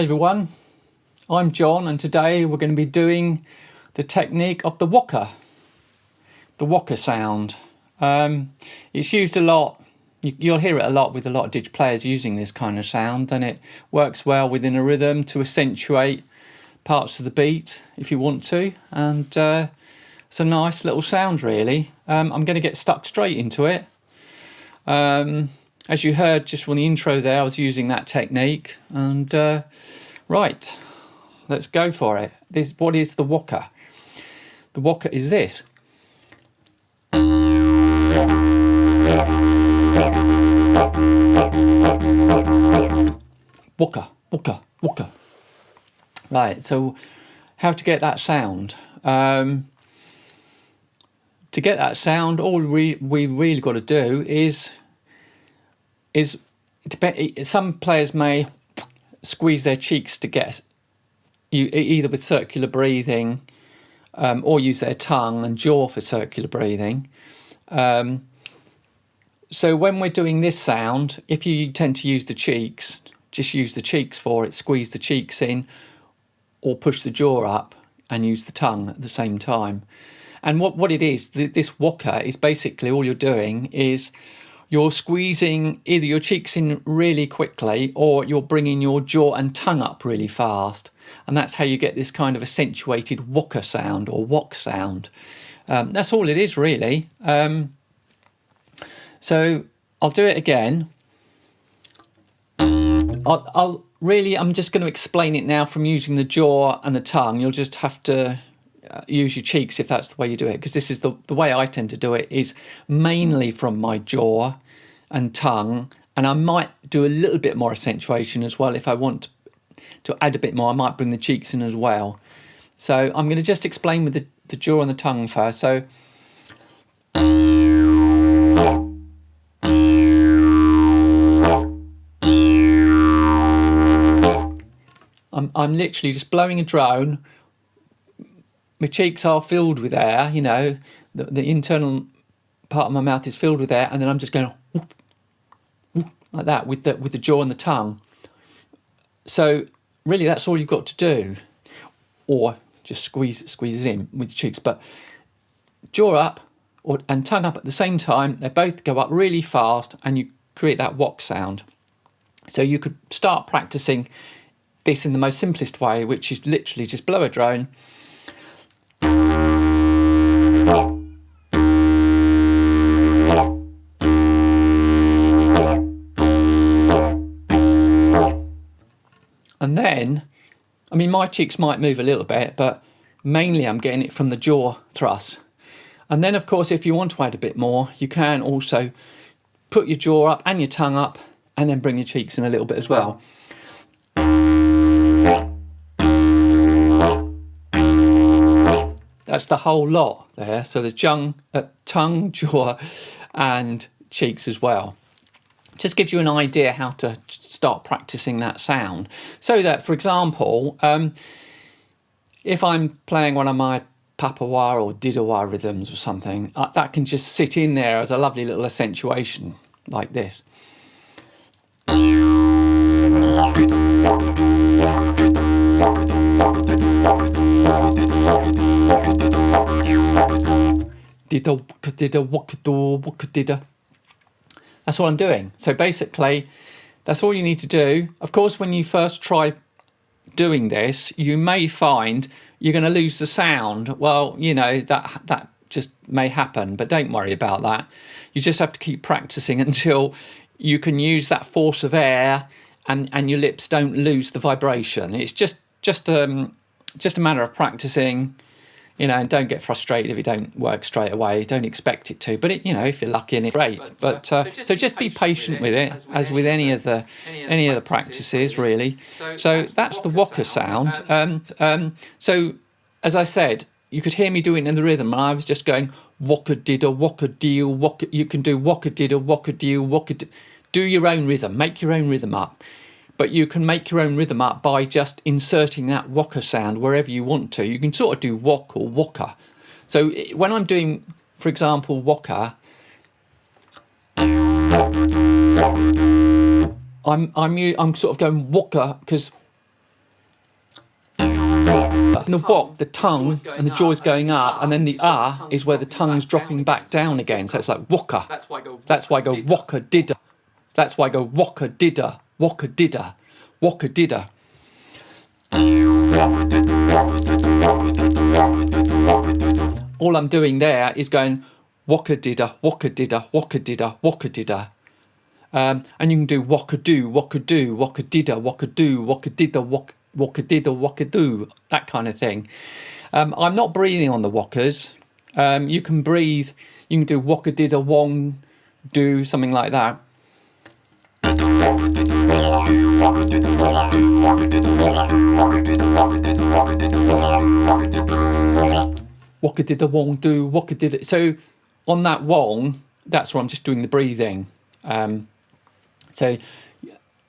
Hi everyone, I'm John, and today we're going to be doing the technique of the Wokka sound. It's used a lot, you'll hear it a lot with a lot of Didge players using this kind of sound, and it works well within a rhythm to accentuate parts of the beat if you want to, and it's a nice little sound really. I'm going to get stuck straight into it. As you heard just from the intro there, I was using that technique, and right, let's go for it. What is the Wokka? The Wokka is this. Wokka, Wokka, Wokka. Right, so how to get that sound? To get that sound, all we really got to do is some players may squeeze their cheeks to get you, either with circular breathing or use their tongue and jaw for circular breathing. So when we're doing this sound, if you tend to use the cheeks, just use the cheeks for it, squeeze the cheeks in, or push the jaw up and use the tongue at the same time. And what it is, this Wokka is basically all you're doing is you're squeezing either your cheeks in really quickly, or you're bringing your jaw and tongue up really fast. And that's how you get this kind of accentuated Wokka sound or wok sound. That's all it is really. So I'll do it again. I'm just going to explain it now from using the jaw and the tongue. You'll just have to use your cheeks if that's the way you do it, because this is the way I tend to do it, is mainly from my jaw and tongue, and I might do a little bit more accentuation as well. If I want to add a bit more, I might bring the cheeks in as well. So I'm going to just explain with the jaw and the tongue first. So I'm literally just blowing a drone. My cheeks are filled with air, you know, the internal part of my mouth is filled with air, and then I'm just going whoop, whoop, like that with the jaw and the tongue. So really that's all you've got to do, or just squeeze it in with your cheeks. But jaw up and tongue up at the same time, they both go up really fast and you create that wok sound. So you could start practicing this in the most simplest way, which is literally just blow a drone. And then, I mean, my cheeks might move a little bit, but mainly I'm getting it from the jaw thrust. And then, of course, if you want to add a bit more, you can also put your jaw up and your tongue up, and then bring your cheeks in a little bit as well. That's the whole lot there. So the tongue, jaw, and cheeks as well. Just gives you an idea how to start practicing that sound. So that, for example, if I'm playing one of my papawa or didawa rhythms or something, that can just sit in there as a lovely little accentuation like this. That's what I'm doing. So basically, that's all you need to do. Of course, when you first try doing this, you may find you're going to lose the sound. Well, you know, that just may happen, but don't worry about that. You just have to keep practicing until you can use that force of air and your lips don't lose the vibration. It's just a matter of practicing. You know, and don't get frustrated if it don't work straight away. Don't expect it to, but it, you know, if you're lucky, and it's great. But so just be patient with it, as with any of the practices, really. So that's the Wokka sound. So as I said, you could hear me doing it in the rhythm, and I was just going Wokka didda, Wokka deal, Wokka. You can do Wokka didda, Wokka deal, Wokka. Do your own rhythm. Make your own rhythm up. But you can make your own rhythm up by just inserting that Wokka sound wherever you want to. You can sort of do wok or Wokka. So when I'm doing, for example, Wokka, I'm sort of going Wokka, because In the wok, the tongue and the jaw's going up, and then the is where the tongue's dropping back down again. So it's like wokka. That's why I go wokka didda. That's why I go wokka didda, wokka didda, wokka didda. All I'm doing there is going wokka didda, wokka didda, wokka didda, wokka didda. And you can do wokka do, wokka do, wokka didda, wokka do, wokka didda, wokka didda, wokka do, that kind of thing. I'm not breathing on the wokkas. You can breathe, you can do wokka didda wong do, something like that. Wokka didda wong do, wokka didda. So on that wong, that's where I'm just doing the breathing. So,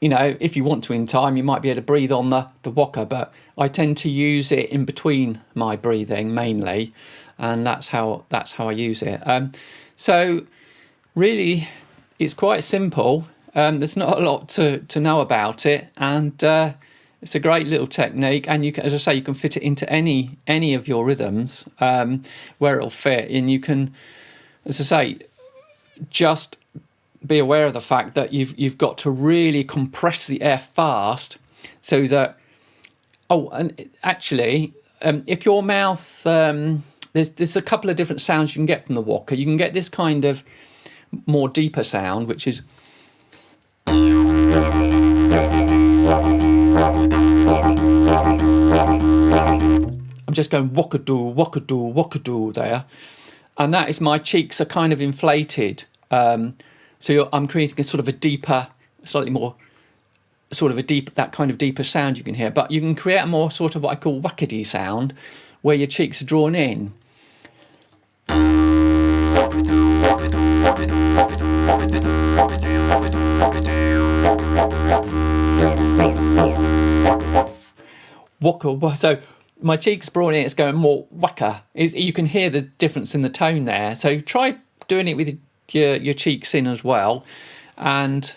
you know, if you want to in time, you might be able to breathe on the wokka, but I tend to use it in between my breathing mainly, and that's how I use it. So really, it's quite simple. There's not a lot to know about it, and it's a great little technique. And you can, as I say, you can fit it into any of your rhythms where it'll fit, and you can, as I say, just be aware of the fact that you've got to really compress the air fast, so that and actually if your mouth there's a couple of different sounds you can get from the wokka. You can get this kind of more deeper sound, which is I'm just going wokka-doo, wokka-doo, wokka-doo there, and that is my cheeks are kind of inflated. So I'm creating a sort of a deeper, slightly more, sort of a deep, that kind of deeper sound you can hear. But you can create a more sort of what I call wackady sound, where your cheeks are drawn in. Wokka, so my cheeks drawn in, it's going more waka. You can hear the difference in the tone there. So try doing it with your cheeks in as well, and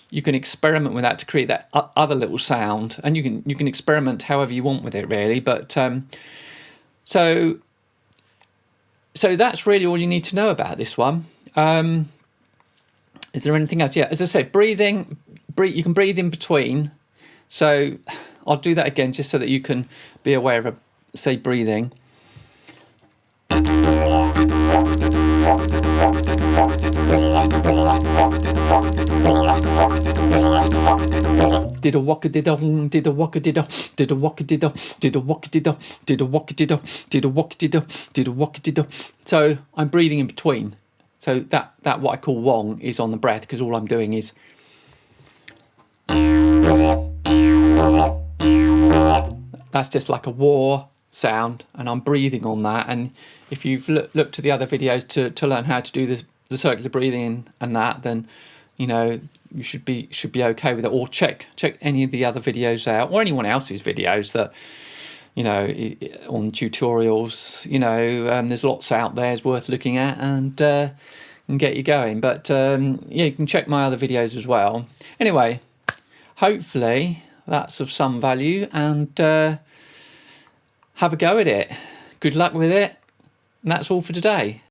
you can experiment with that to create that other little sound, and you can experiment however you want with it really. But so that's really all you need to know about this one. Is there anything else? Yeah, as I said, breathing, you can breathe in between. So I'll do that again just so that you can be aware of, say, breathing. Did a wokka did a did a wokka did a did a wokka did a did a wokka did a did a wokka did a did a wokka did a did a wokka did a. So I'm breathing in between. So that what I call wong is on the breath, because all I'm doing is that's just like a war sound, and I'm breathing on that. And if you've looked at the other videos to learn how to do the circular breathing and that, then you know you should be okay with it. Or check any of the other videos out, or anyone else's videos that, you know, on tutorials. You know, there's lots out there is worth looking at and get you going. But yeah, you can check my other videos as well. Anyway, hopefully that's of some value, and have a go at it. Good luck with it. And that's all for today.